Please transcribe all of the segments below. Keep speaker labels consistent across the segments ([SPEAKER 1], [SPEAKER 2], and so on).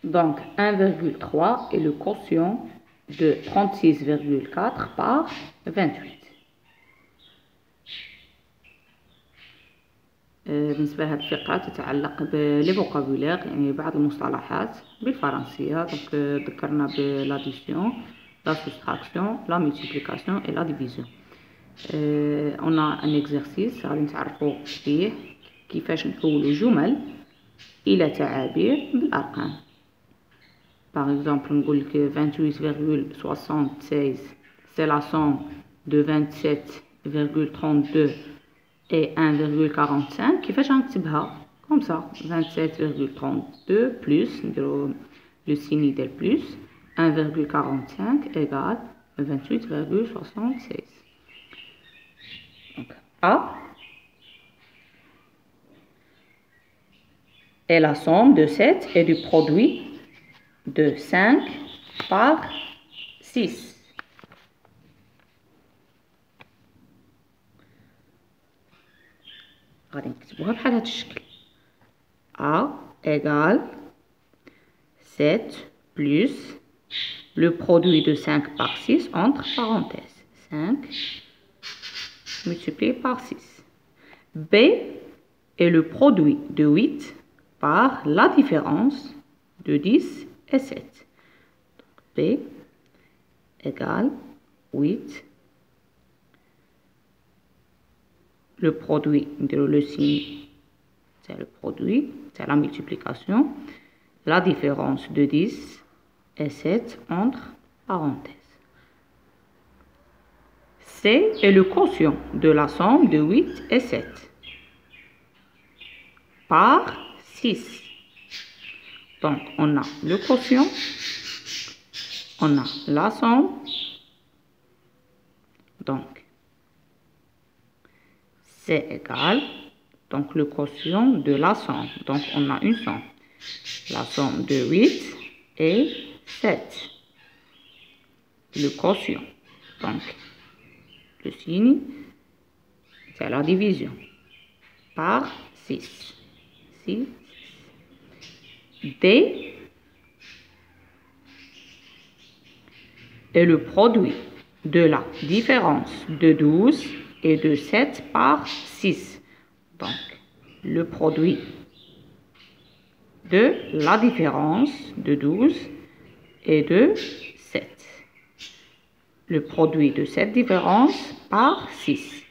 [SPEAKER 1] Donc 1,3 est le quotient de 36,4 par 28. بالنسبة لهذه الفقرة تتعلق بلي فوكابولير، يعني بعض المصطلحات بالفرنسية. دونك ذكرنا بلاديسيون، لا سوستراكسيون، لا ملتيبليكاسيون et la division. on a un exercice غادي نتعرفوا فيه كيفاش نحولوا جمل إلى تعابير بالأرقام. Par exemple, نقول لك 28,76 c'est la somme de 27,32 et 1,45. كيفاش غنكتبها comme ça 27,32 plus نديرو le signe ديال plus 1,45 égale 28,76. Donc A est la somme de 7 et du produit de 5 par 6. غادي نكتبوها بحال هذا الشكل. A égale 7 plus le produit de 5 par 6 entre parenthèses. 5 multiplié par 6. B est le produit de 8 par la différence de 10 et 7. Donc B égale 8. Le produit, le signe, c'est le produit, c'est la multiplication. La différence de 10 et 7 entre parenthèses. C est le quotient de la somme de 8 et 7 par 6. Donc, on a le quotient, on a la somme. Donc, c'est égal, donc le quotient de la somme. Donc, on a une somme. La somme de 8 et 7. Le quotient. Donc, le signe, c'est la division. Par 6. 6. D est le produit de la différence de 12 et de 7 par 6. Donc, le produit de la différence de 12 et de 7. Le produit de cette différence par 6.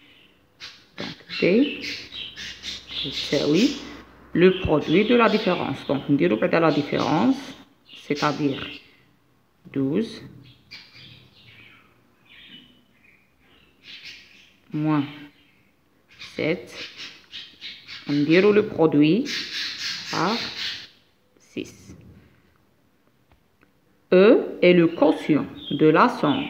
[SPEAKER 1] Donc, D, c'est oui, le produit de la différence. Donc, on dit la différence, c'est-à-dire 12 moins 7, on dit le produit par 6. E est le quotient de la somme.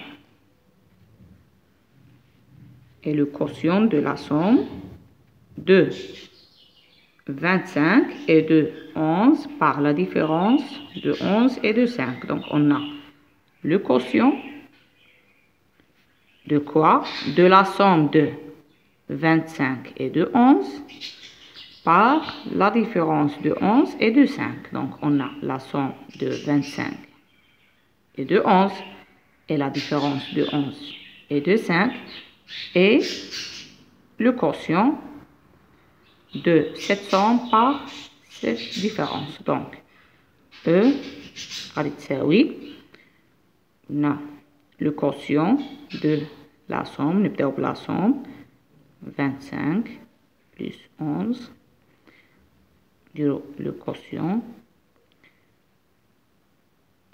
[SPEAKER 1] Et le quotient de la somme de 25 et de 11 par la différence de 11 et de 5. Donc, on a le quotient de quoi? De la somme de 25 et de 11 par la différence de 11 et de 5. Donc, on a la somme de 25 et de 11 et la différence de 11 et de 5 et le quotient de cette somme par cette différence. Donc, E, oui, on a le quotient de la somme, la somme, 25 plus 11, le quotient,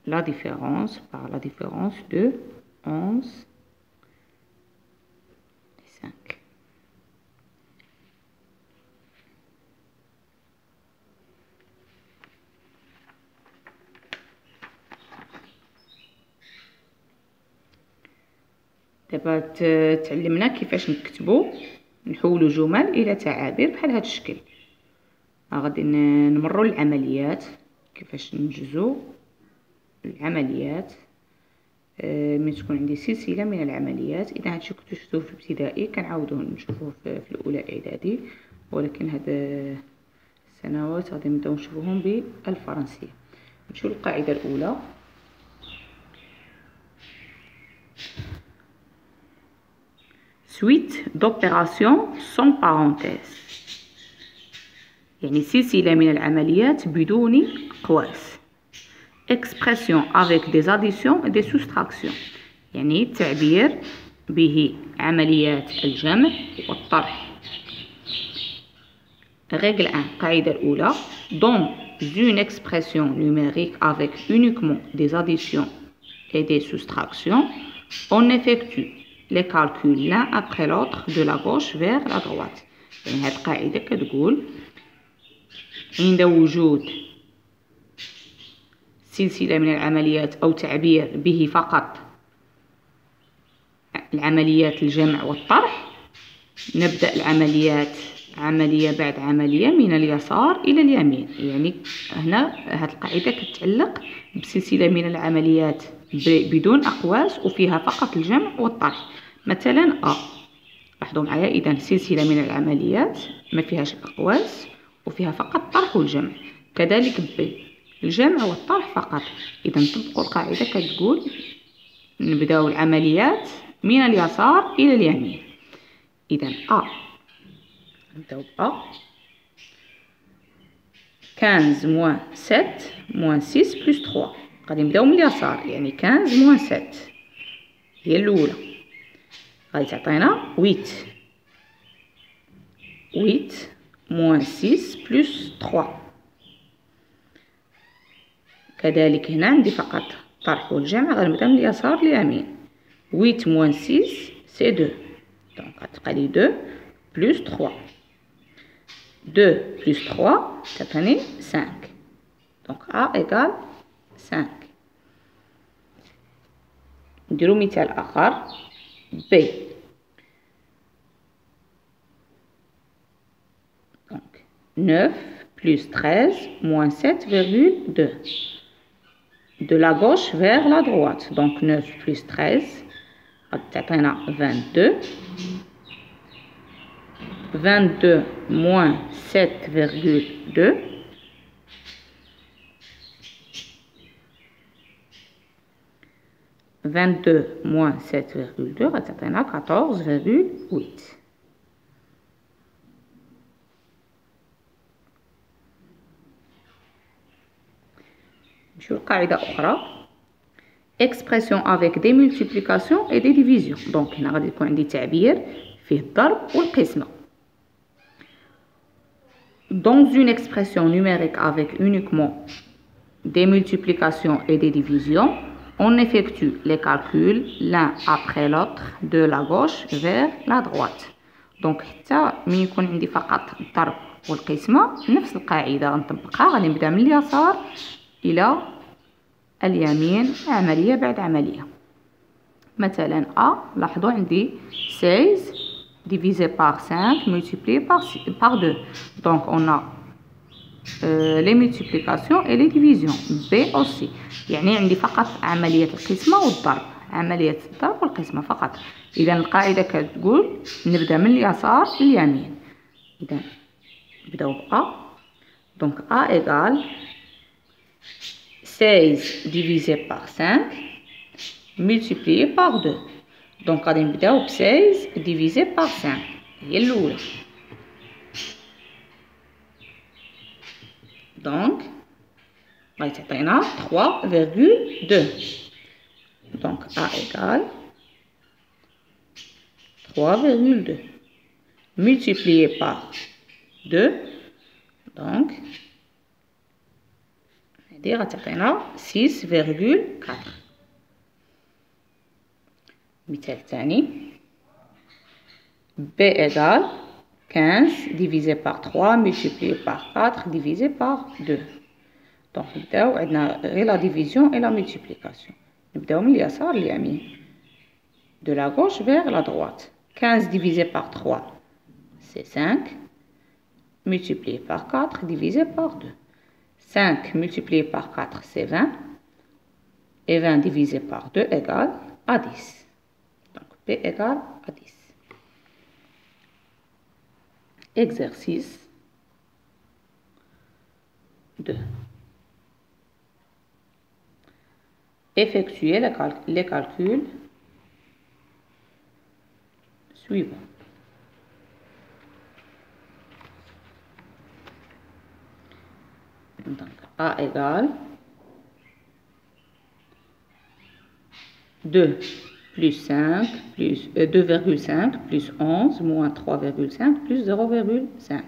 [SPEAKER 1] la différence par la différence de 11 et 5. دابا تعلمنا كيفاش نحولوا جمل الى تعابير بحال هذا الشكل. غادي نمروا للعمليات كيفاش ننجزوا العمليات. من تكون عندي سلسله من العمليات. اذا هادشي كنتو شفتوه في الابتدائي كنعاودوه نشوفوه في الاولى اعدادي، ولكن هاد السنوات غادي نبداو نشوفوهم بالفرنسيه. نمشيو للقاعدة الأولى. Suite d'opérations sans parenthèse، يعني سلسلة من العمليات بدون أقواس. Expression avec des additions et des soustractions، يعني التعبير به عمليات الجمع والطرح. Règle 1، قاعدة الأولى. Dans une expression numérique avec uniquement des additions et des soustractions, on effectue les calculs l'un après l'autre de la gauche vers la droite. يعني هاد القاعدة كتقول عند وجود سلسلة من العمليات أو تعبير به فقط العمليات الجمع والطرح، نبدأ العمليات عملية بعد عملية من اليسار إلى اليمين. يعني هنا هاد القاعدة كتعلق بسلسلة من العمليات بدون أقواس وفيها فقط الجمع والطرح. مثلا لاحظوا معايا، إذا سلسلة من العمليات ما فيهاش أقواس وفيها فقط الطرح والجمع. كذلك ب، الجمع والطرح فقط. إذا نطبقوا القاعدة كتقول نبداو العمليات من اليسار إلى اليمين. إذا نبداو ب 15 موان 7 موان 6 بلس 3. غادي نبداو من اليسار، يعني 15 موان 7 هي الأولى، غادي تعطينا 8 موان 6 بلس 3. كذلك هنا عندي فقط الطرح والجمع، غنبدا من اليسار لليمين. 8 موان 6 سي 2، دونك غتبقى لي 2 بلس 3. 2 بلس 3 تعطيني 5، دونك A إيكال 5. نديرو مثال آخر. B، دونك 9 plus 13 moins 7,2. De la gauche vers la droite. Donc 9 plus 13, تعطينا 22. 22 moins 7,2. moins 7,2 غتعطينا 14,8. نمشيو لقاعدة أخرى. Expression avec des multiplications et des divisions. Donc هنا غادي يكون عندي تعبير فيه الضرب والقسمة. Dans une expression numérique avec uniquement des multiplications et des divisions, on effectue les calculs l'un après l'autre de la gauche vers la droite. Donc حتى من يكون عندي فقط الضرب والقسمة نفس القاعدة غنطبقها، غادي نبدا من اليسار إلى اليمين عملية بعد عملية. مثلا لاحظوا عندي 16 divisé par 5 multiplié par 2. Donc on a les multiplications et les divisions. B aussi، يعني عندي فقط عملية القسمة والضرب، عملية الضرب والقسمة فقط. إذا القاعدة كتقول نبدأ من اليسار لليمين. إذا نبداو ب A. Donc A égale 16 divisé par 5 multiplié par 2. Donc غادي نبداو ب 16 divisé par 5 هي الأولى. Donc غادي تعطينا 3,2. Donc A égale 3,2 multiplié par 2. Donc هادي غتعطينا 6,4. مثال ثاني. B égale 15 divisé par 3 multiplié par 4 divisé par 2. Donc نبداو عندنا غير la division et la multiplication. نبداو من اليسار لليمين. De la gauche vers la droite. 15 divisé par 3 c'est 5 multiplié par 4 divisé par 2. 5 multiplié par 4 c'est 20 et 20 divisé par 2 égale à 10. Donc P égale à 10. Exercice 2. effectuer les calculs suivants. Donc, A égale 2 plus 5 plus 2,5 plus 11 moins 3,5 plus 0,5.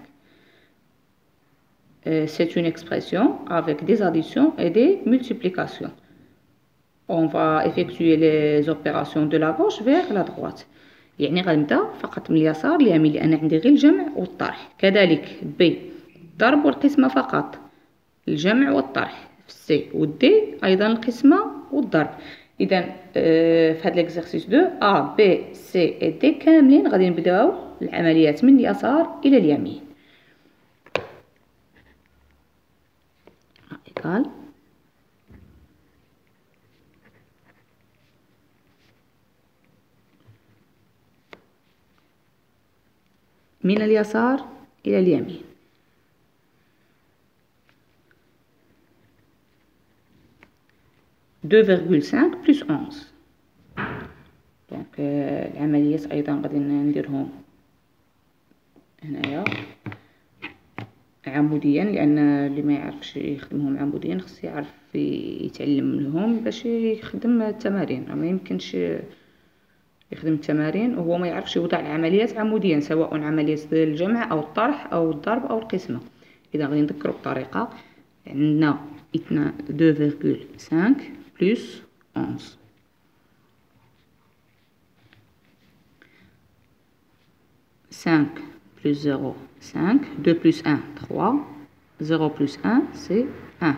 [SPEAKER 1] C'est une expression avec des additions et des multiplications. On va effectuer les opérations de la gauche vers la droite. يعني غنبدا فقط من اليسار لليمين لأن عندي غير الجمع والطرح. كذلك ب الضرب والقسمة فقط، الجمع والطرح في سي والدي أيضا القسمة والضرب. إذا في هذا الإكزرسيس 2 A B C et D كاملين غادي نبداو العمليات من اليسار إلى اليمين. égal من اليسار إلى اليمين. deux virgule cinq plus 11. دونك العمليات أيضا غادي نديرهم هنايا عموديا، لأن اللي ما يعرفش يخدمهم عموديا خص يعرف يتعلم لهم باش يخدم التمارين. ما يمكنش يخدم التمارين وهو ما يعرفش يوضع العمليات عموديا، سواء عمليات الجمع أو الطرح أو الضرب أو القسمة. إذا غادي نذكروا بطريقة، عندنا 2,5 plus 11. 5 plus 0, 5. 2 plus 1, 3. 0 plus 1, c'est 1.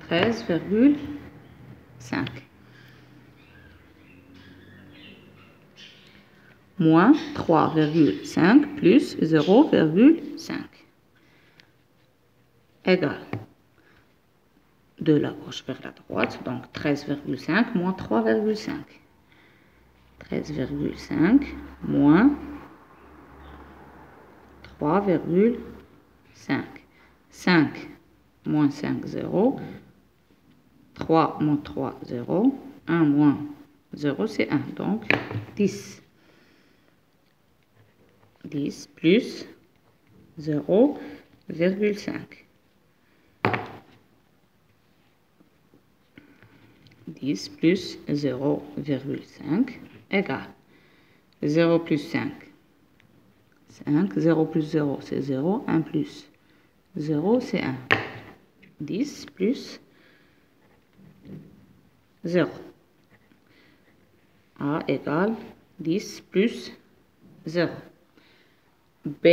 [SPEAKER 1] 13,5. Moins 3,5 plus 0,5. Égal. De la gauche vers la droite, donc 13,5 moins 3,5. 13,5 moins 3,5. 5 moins 5, 0. 3 moins 3, 0. 1 moins 0, c'est 1. Donc 10. 10 plus 0,5. 10 plus 0,5 égale 0 plus 5. 5, 0 plus 0 c'est 0, 1 plus 0 c'est 1. 10 plus 0. A égale 10 plus 0. B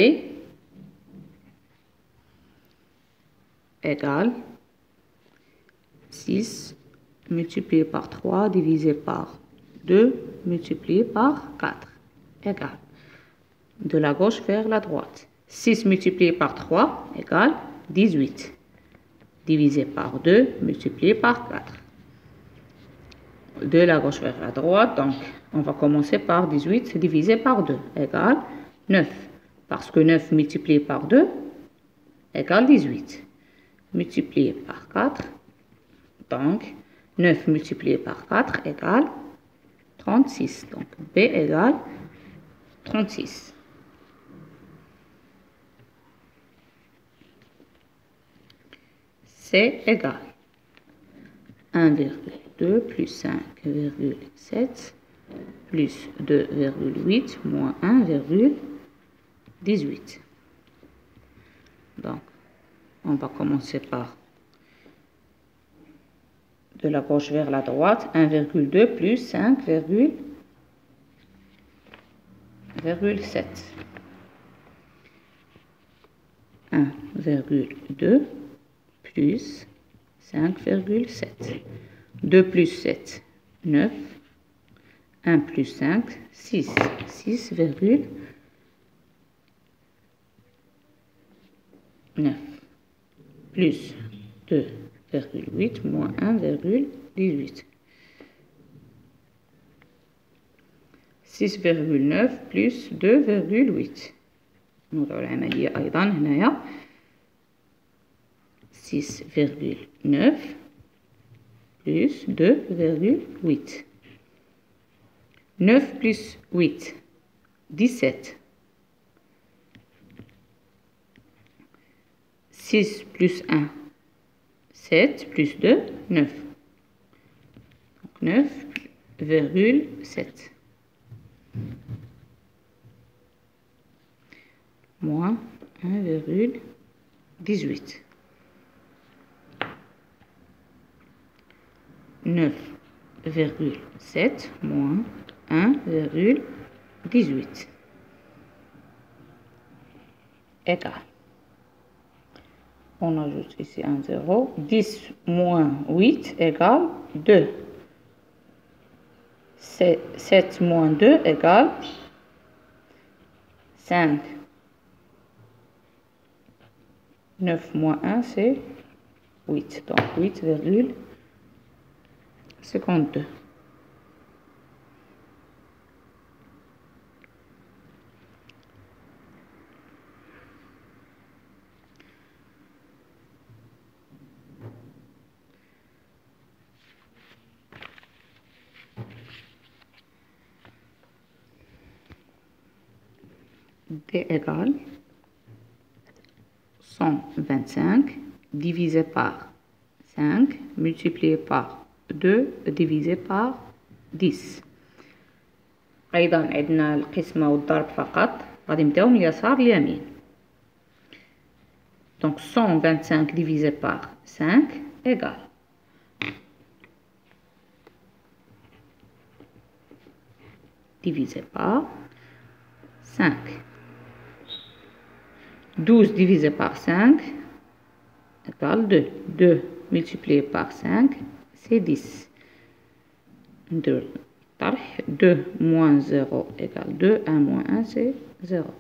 [SPEAKER 1] égale 6 multiplié par 3 divisé par 2 multiplié par 4 égale. De la gauche vers la droite. 6 multiplié par 3 égale 18. Divisé par 2 multiplié par 4. De la gauche vers la droite, donc on va commencer par 18 divisé par 2 égale 9. Parce que 9 multiplié par 2 égale 18. Multiplié par 4, donc 9 multiplié par 4 égale 36. Donc B égale 36. C égale 1,2 plus 5,7 plus 2,8 moins 1,18. Donc, on va commencer par de la gauche vers la droite, 1,2 plus 5,7. 1,2 plus 5,7. 2 plus 7, 9. 1 plus 5, 6. 6,9 plus 2,8 moins 1,18. 6,9 plus 2,8. نوضعوا العملية أيضا هنايا 6,9 plus 2,8. 9 plus 8, 17. 6 plus 1, 7 plus 2, 9. Donc 9,7. Moins 1,18. 9,7 moins 1,18 égale. On ajoute ici un 0. 10 moins 8 égale 2. 7 moins 2 égale 5. 9 moins 1, c'est 8. Donc 8,52. D égale 125 divisé par 5 multiplié par 2 divisé par 10. أيضا عندنا القسمة والضرب فقط، غادي نبداو من اليسار لليمين. Donc 125 divisé par 5 égale divisé par 5. 12 divisé par 5 égale 2. 2 multiplié par 5, c'est 10. 2 moins 0 égale 2. 1 moins 1, c'est 0.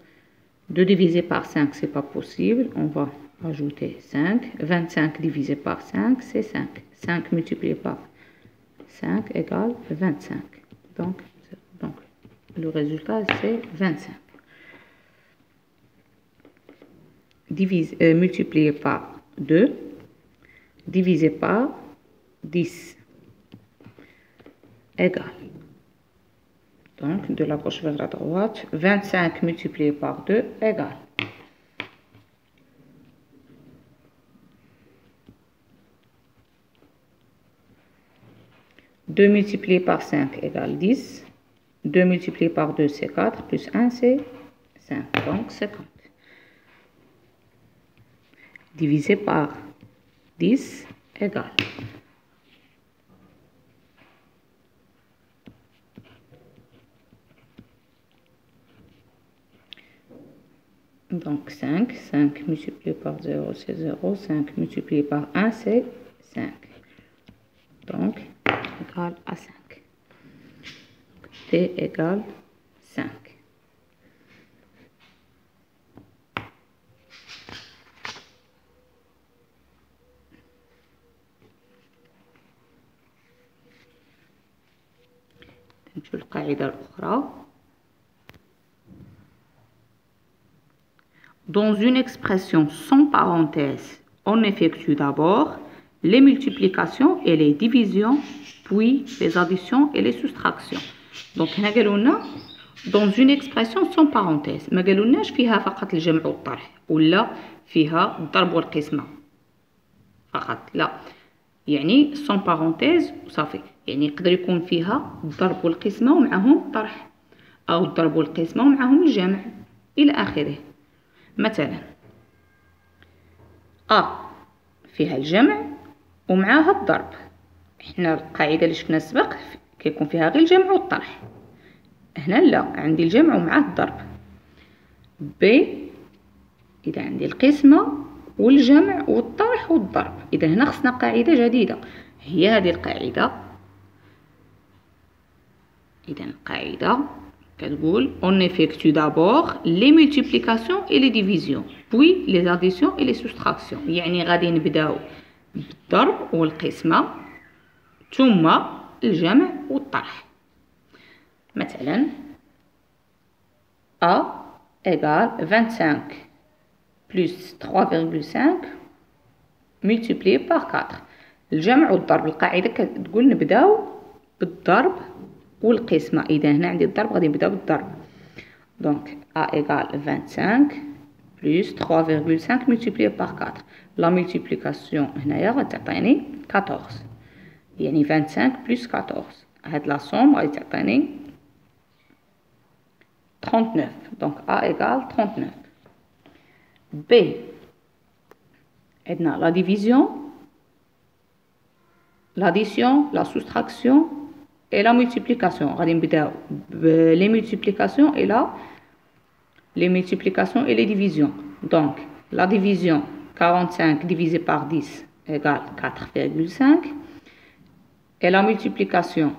[SPEAKER 1] 2 divisé par 5, c'est pas possible. On va ajouter 5. 25 divisé par 5, c'est 5. 5 multiplié par 5 égale 25. Donc le résultat, c'est 25. Multiplié par 2, divisé par 10, égale. Donc, de la gauche vers la droite, 25 multiplié par 2 égale. Deux multiplié par 5 égale 10. 2 multiplié par 2, c'est 4. Plus 1, c'est 5. Donc, 50. Divisé par 10 égale. Donc 5. 5 multiplié par 0, c'est 0. 5 multiplié par 1, c'est 5. Donc, égal à 5. T égale 5. نمشيو للقاعدة الأخرى. Dans une expression sans parenthèse, on effectue d'abord les multiplications et les divisions, puis les additions et les soustractions. Donc هنا قالوا لنا dans une expression sans parenthèse، ما قالولناش فيها فقط الجمع والطرح ولا فيها الضرب والقسمة فقط، لا، يعني sans parenthèse وصافي. يعني يقدر يكون فيها الضرب والقسمة ومعهم الطرح، أو الضرب والقسمة ومعهم الجمع إلى آخره. مثلا فيها الجمع ومعها الضرب. احنا القاعدة اللي شفنا سبق كيكون فيها غير الجمع والطرح، هنا لا، عندي الجمع ومعاه الضرب. إذا عندي القسمة والجمع والطرح والضرب، إذا هنا خصنا قاعدة جديدة، هي هذه القاعدة. إذا القاعدة كتقول on effectue d'abord les multiplications et les divisions puis les additions et les soustractions. يعني غادي نبداو بالضرب والقسمة ثم الجمع والطرح. مثلا A égale 25 plus 3,5 multiplié par 4. الجمع والضرب. القاعدة كتقول نبداو بالضرب والقسمة. إذا هنا عندي الضرب غادي نبداو بالضرب. دونك A égale 25 plus 3,5 multiplié par 4. La multiplication هنايا غتعطيني 14. يعني 25 plus 14. هاد لا somme غادي تعطيني 39. Donc A égale 39. B. عندنا la division, l'addition, la soustraction et la multiplication. غادي نبداو les multiplications et les multiplications et les divisions. Donc la division 45 divisé par 10 égale 4,5 et la multiplication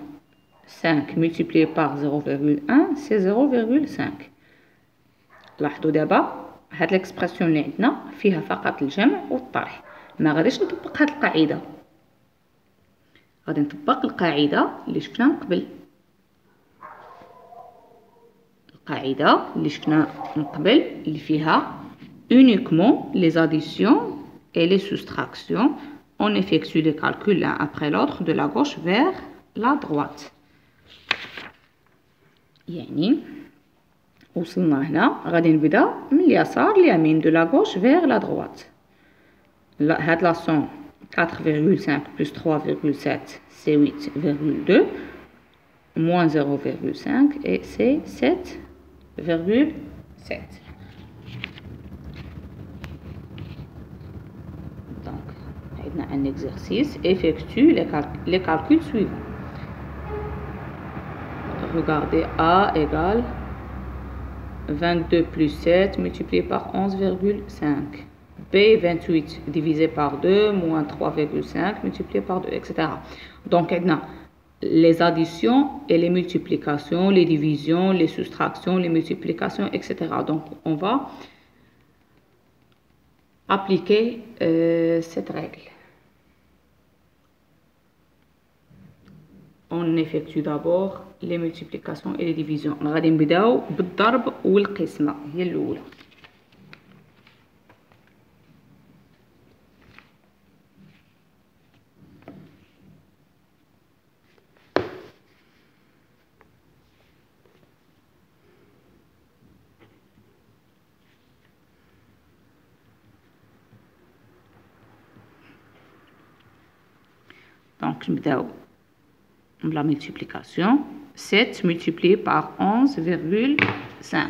[SPEAKER 1] 5 multiplié par 0,1 c'est 0,5. لاحظوا دابا هاد l'expression اللي عندنا فيها فقط الجمع والطرح. ما غاديش نطبق هاد القاعده، غادي نطبق القاعده اللي شفنا من قبل. القاعده اللي شفنا من قبل اللي فيها uniquement les additions et les soustractions. On effectue les calculs l'un après l'autre de la gauche vers la droite. يعني وصلنا هنا غادي نبدا من اليسار لليمين de la gauche vers la droite. هاد لا somme 4,5 plus 3,7 c'est 8,2 moins 0,5 et c'est 7,7. Donc عندنا un exercice. Effectue les calculs suivants. Regardez A égale 22 plus 7 multiplié par 11,5. B 28 divisé par 2 moins 3,5 multiplié par 2, etc. Donc, les additions et les multiplications, les divisions, les soustractions, les multiplications, etc. Donc, on va appliquer cette règle. On effectue d'abord les multiplications et les divisions. غادي نبداو بالضرب والقسمة هي الأولى. Donc نبداو la multiplication. 7 multiplié par 11,5.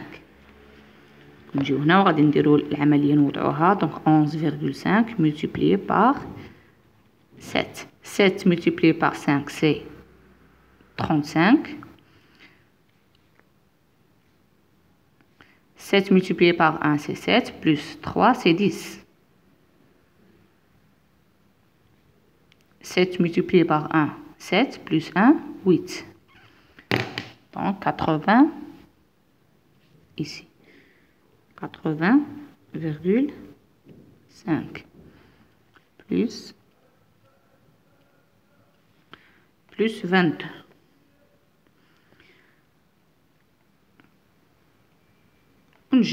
[SPEAKER 1] نجيو هنا وغادي نديرو العملية نوضعوها. donc 11,5 multiplié par 7. 7 multiplié par 5 c'est 35. 7 multiplié par 1 c'est 7 plus 3 c'est 10. 7 multiplié par 1 7 plus 1 8. Donc 80 ici. 80,5 plus 22.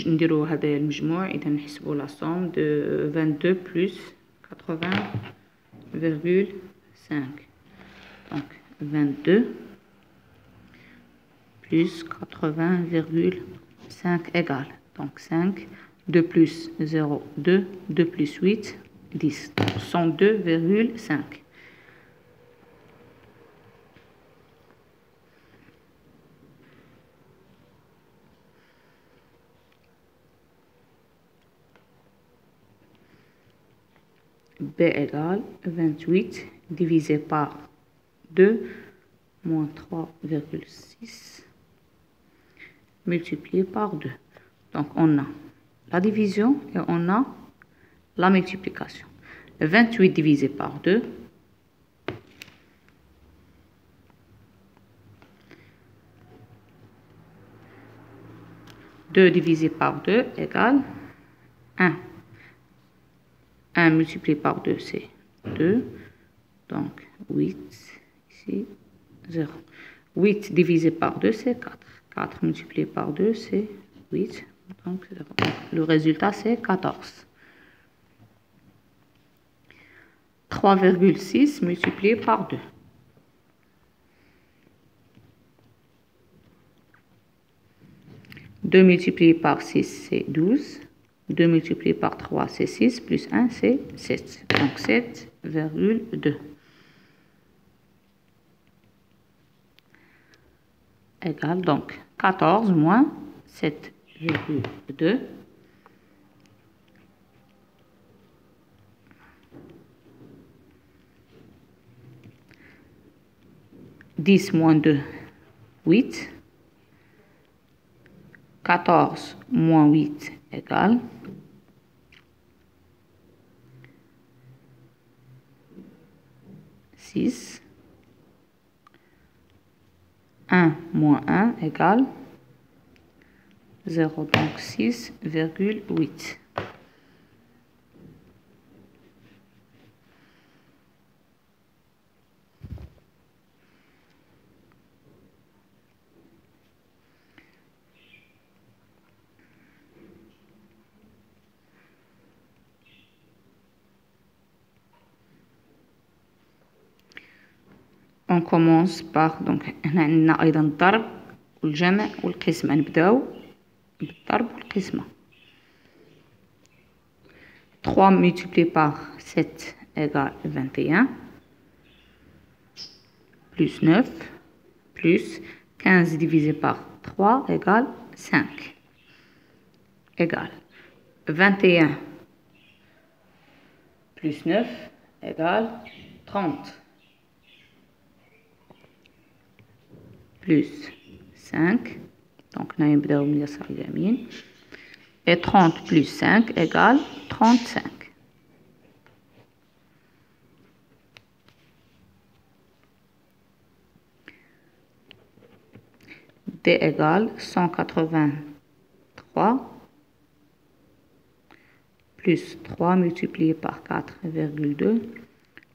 [SPEAKER 1] نديرو هذا المجموع. إذا نحسبو la somme de 22 plus 80,5. Donc 22 plus 80,5 égale. Donc 5, 2 plus 0, 2, 2 plus 8, 10. Donc 102,5. B égale 28 divisé par 2 moins 3,6 multiplié par 2. Donc on a la division et on a la multiplication. 28 divisé par 2. 2 divisé par 2 égale 1. 1 multiplié par 2 c'est 2. Donc 8 ici 0. 8 divisé par 2 c'est 4. 4 multiplié par 2 c'est 8. Donc le résultat c'est 14. 3,6 multiplié par 2. 2 multiplié par 6, c'est 12. 2 multiplié par 3, c'est 6. Plus 1, c'est 7. Donc 7,2. Égale donc 14 moins 7,2. 10 moins 2, 8. 14 moins 8 égale 6. 1 moins 1 égale 0, donc 6,8. On commence par donc هنا أيضا الضرب والجمع والقسمة. نبداو بالضرب والقسمة. 3 multiplié par 7 égale 21 plus 9 plus 15 divisé par 3 égale 5 égale 21 plus 9 égale 30 plus 5, donc on a au اليسار اليمين, et 30 plus 5 égale 35. D égale 183 plus 3 multiplié par 4,2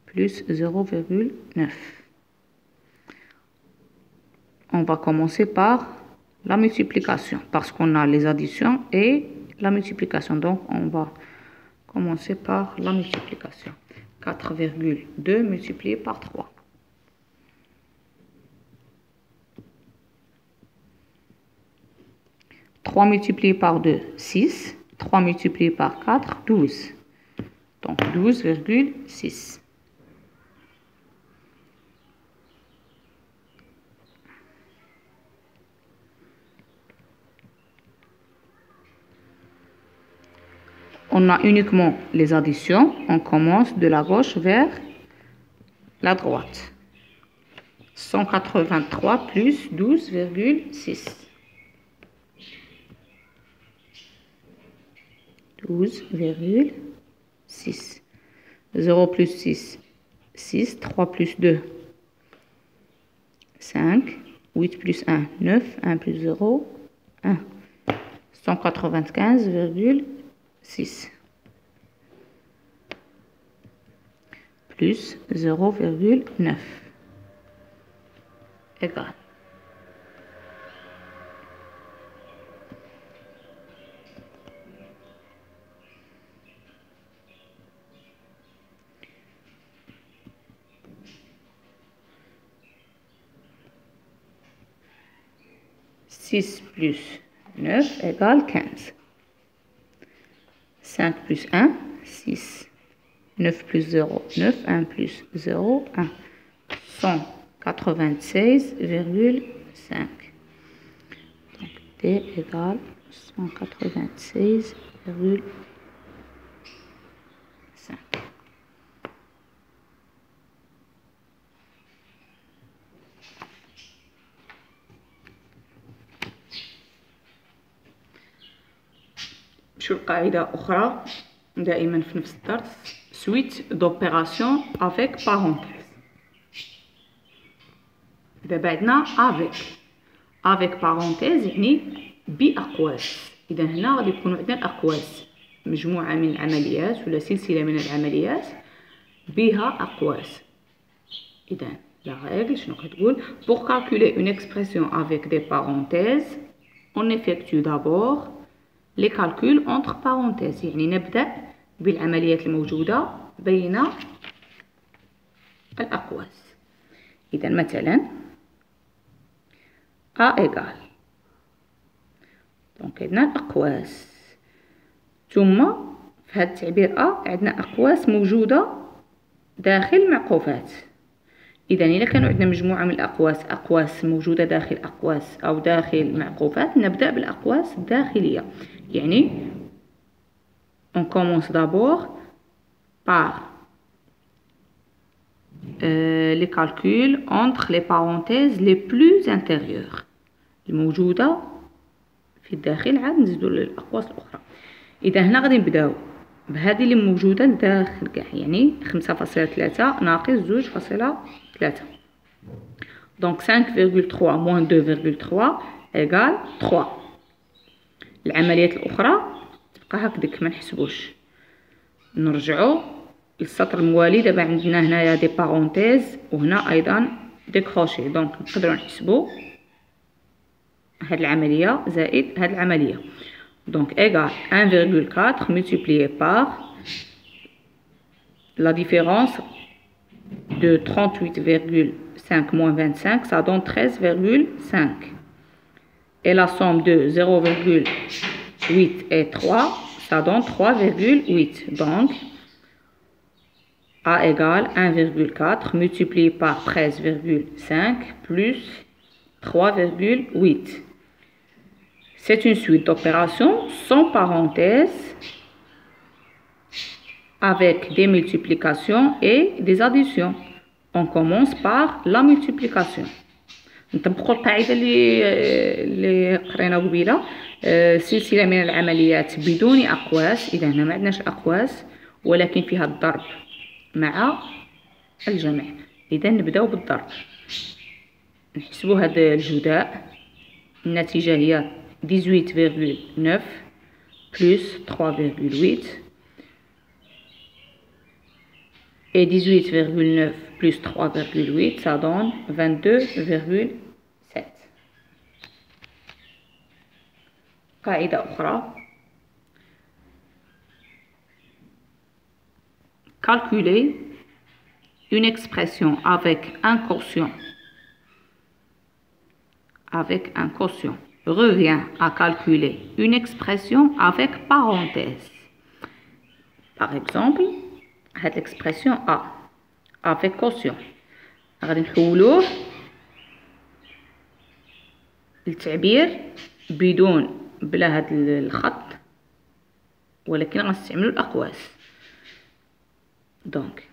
[SPEAKER 1] plus 0,9. On va commencer par la multiplication parce qu'on a les additions et la multiplication. Donc, on va commencer par la multiplication. 4,2 multiplié par 3. 3 multiplié par 2, 6. 3 multiplié par 4, 12. Donc, 12,6. On a uniquement les additions. On commence de la gauche vers la droite. 183 plus 12,6. 12,6. 0 plus 6, 6. 3 plus 2, 5. 8 plus 1, 9. 1 plus 0, 1. 195,6 plus 0,9 égale 6 plus 9 égale 15. 5 plus 1, 6. 9 plus 0, 9. 1 plus 0, 1. 196,5. Donc, D égale 196,5. شو القاعدة أخرى دائما في نفس الدرس suite d'opération avec parenthèse. دابا عندنا avec parenthèse يعني بأقواس. إذا هنا غادي يكونوا عندنا الأقواس مجموعة من العمليات ولا سلسلة من العمليات بها أقواس. إذا la règle شنو كتقول pour calculer une expression avec des parenthèses on effectue d'abord les calculs entre parenthèses. يعني نبدأ بالعمليات الموجودة بين الأقواس. إذا مثلا A égal، دونك عندنا الأقواس، ثم في هذا التعبير A عندنا أقواس موجودة داخل معقوفات. إذا إلا كانوا عندنا مجموعة من الأقواس، أقواس موجودة داخل أقواس أو داخل معقوفات، نبدأ بالأقواس الداخلية. يعني on commence d'abord par les calculs entre les parenthèses les plus intérieures الموجودة في الداخل، عاد نزيدو للأقواس الأخرى. إذا هنا غادي نبداو بهذه اللي موجودة لداخل كاع، يعني 5.3 ناقص 2.3. دونك 5,3 moins 2,3 égale 3. العمليات الأخرى تبقى هكذاك ما نحسبوش، نرجعو للسطر الموالي. دابا عندنا هنايا دي بارونتيز وهنا أيضا دي كروشي، دونك نقدرو نحسبو هاد العملية زائد هاد العملية. Donc égale 1,4 multiplié par la différence de 38,5 moins 25, ça donne 13,5. Et la somme de 0,8 et 3, ça donne 3,8. Donc A égale 1,4 multiplié par 13,5 plus 3,8. C'est une suite d'opérations sans parenthèses avec des multiplications et des additions. On commence par la multiplication. نطبقوا القاعدة اللي قرينا قبيله، سلسلة من العمليات بدون أقواس. إذا هنا ما عندناش أقواس ولكن فيها الضرب مع الجمع. إذا نبداو بالضرب، نحسبوا هاد الجداء. النتيجة هي 18,9 plus 3,8 et 18,9 plus 3,8 ça donne 22,7. قاعدة أخرى، calculer une expression avec un quotient revient à calculer une expression avec parenthèse. Par exemple, cette l'expression A avec quotient غادي نحولوه للتعبير بلا هاد الخط، ولكن غنستعملو الأقواس. دونك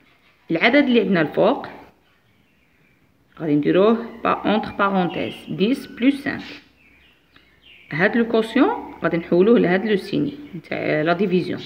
[SPEAKER 1] العدد اللي عندنا الفوق غادي نديروه entre parenthèses 10 plus 5. هاد لو كوسيون غادي نحولوه لهاد لو سيني نتاع لا ديفيزيون.